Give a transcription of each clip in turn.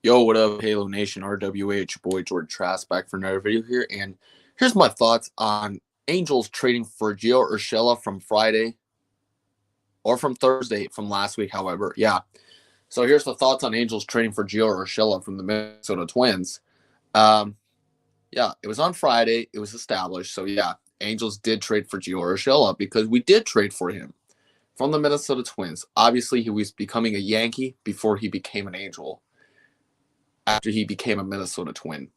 Yo, what up, Halo Nation, RWH, your boy Jordan Trask back for another video here. And here's my thoughts on Angels trading for Gio Urshela from Friday or from Thursday from last week, however. Yeah. So here's the thoughts on Angels trading for Gio Urshela from the Minnesota Twins. Um, yeah, it was on Friday. It was established. So yeah, Angels did trade for Gio Urshela because we did trade for him from the Minnesota Twins. Obviously, he was becoming a Yankee before he became an Angel, after he became a Minnesota Twin.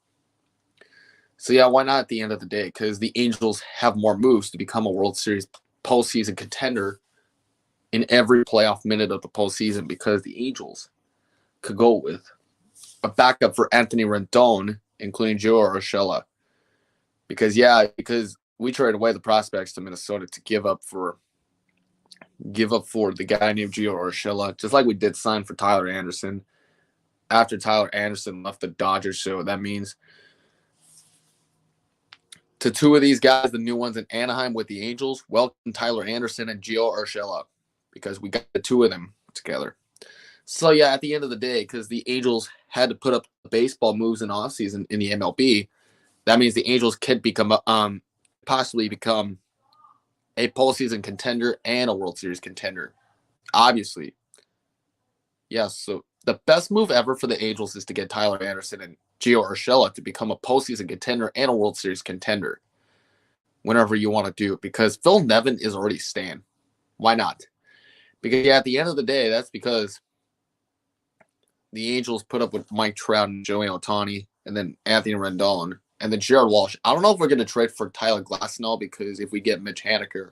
So yeah, why not at the end of the day? Because the Angels have more moves to become a World Series postseason contender in every playoff minute of the postseason. Because the Angels could go with a backup for Anthony Rendon, including Joe Urshela. Because we traded away the prospects to Minnesota to give up for the guy named Gio Urshela, just like we did sign for Tyler Anderson. After Tyler Anderson left the Dodgers, so that means to two of these guys, the new ones in Anaheim with the Angels, welcome Tyler Anderson and Gio Urshela, because we got the two of them together. So yeah, at the end of the day, because the Angels had to put up baseball moves in offseason in the MLB, that means the Angels could possibly become a postseason contender and a World Series contender. Obviously. Yes, so the best move ever for the Angels is to get Tyler Anderson and Gio Urshela to become a postseason contender and a World Series contender whenever you want to do it, because Phil Nevin is already staying. Why not? Because yeah, at the end of the day, that's because the Angels put up with Mike Trout and Joey Ohtani and then Anthony Rendon and then Jared Walsh. I don't know if we're going to trade for Tyler Glasnow, because if we get Mitch Haniger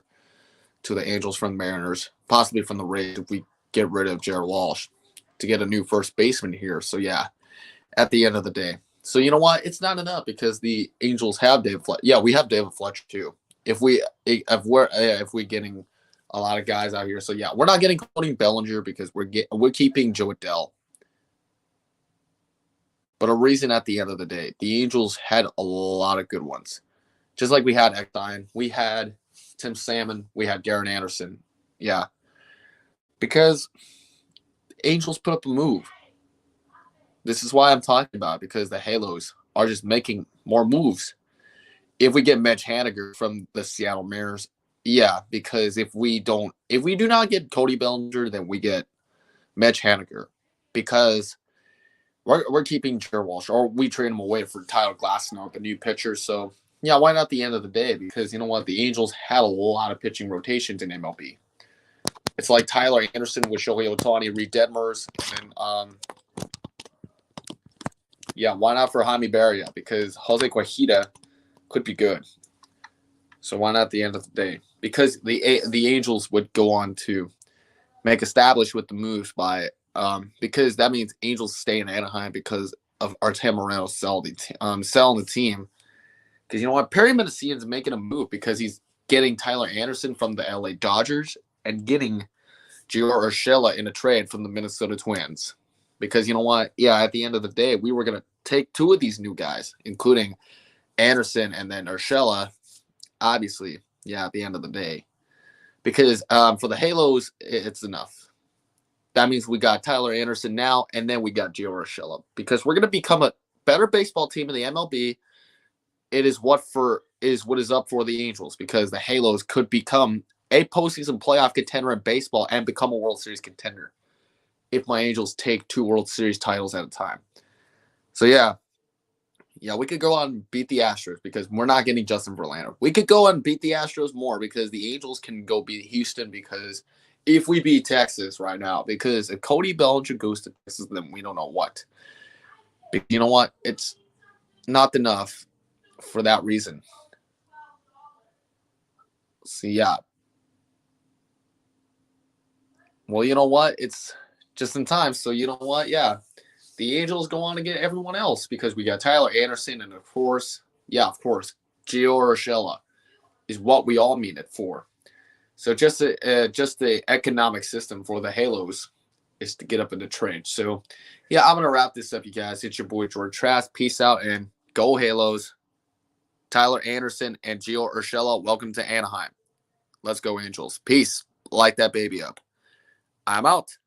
to the Angels from the Mariners, possibly from the Rays, if we get rid of Jared Walsh to get a new first baseman here. So yeah, at the end of the day. So you know what? It's not enough because the Angels have David Fletcher. Yeah, we have David Fletcher too. If we're getting a lot of guys out here, so yeah, we're not getting Cody Bellinger because we're keeping Joe Adell. But a reason at the end of the day, the Angels had a lot of good ones, just like we had Ekstein, we had Tim Salmon, we had Darren Anderson. Yeah, because Angels put up a move. This is why I'm talking about, because the Halos are just making more moves. If we get Mitch Haniger from the Seattle Mariners, yeah, because if we do not get Cody Bellinger, then we get Mitch Haniger, because we're keeping Jared Walsh, or we trade him away for Tyler Glasnow, the new pitcher. So yeah, why not at the end of the day? Because you know what, the Angels had a lot of pitching rotations in MLB. It's like Tyler Anderson with Shohei Ohtani, Reed Detmers, and then yeah, why not for Jaime Barria? Because Jose Cuajita could be good. So why not at the end of the day? Because the Angels would go on to make established with the moves by because that means Angels stay in Anaheim because of Artem Moreno selling the team. Because you know what, Perry Mendocian's making a move because he's getting Tyler Anderson from the LA Dodgers and getting Gio Urshela in a trade from the Minnesota Twins. Because you know what? Yeah, at the end of the day, we were going to take two of these new guys, including Anderson and then Urshela, obviously. Yeah, at the end of the day. Because for the Halos, it's enough. That means we got Tyler Anderson now, and then we got Gio Urshela. Because we're going to become a better baseball team in the MLB. It is what is up for the Angels, because the Halos could become a postseason playoff contender in baseball and become a World Series contender if my Angels take 2 World Series titles at a time. So yeah, we could go on and beat the Astros because we're not getting Justin Verlander. We could go and beat the Astros more because the Angels can go beat Houston, because if we beat Texas right now, because if Cody Bellinger goes to Texas, then we don't know what. But you know what? It's not enough for that reason. So yeah. Well, you know what? It's just in time. So you know what? Yeah. The Angels go on to get everyone else because we got Tyler Anderson and, of course, Gio Urshela is what we all mean it for. So just the economic system for the Halos is to get up in the trade. So, yeah, I'm going to wrap this up, you guys. It's your boy, Jordan Trask. Peace out and go Halos. Tyler Anderson and Gio Urshela, welcome to Anaheim. Let's go, Angels. Peace. Light that baby up. I'm out.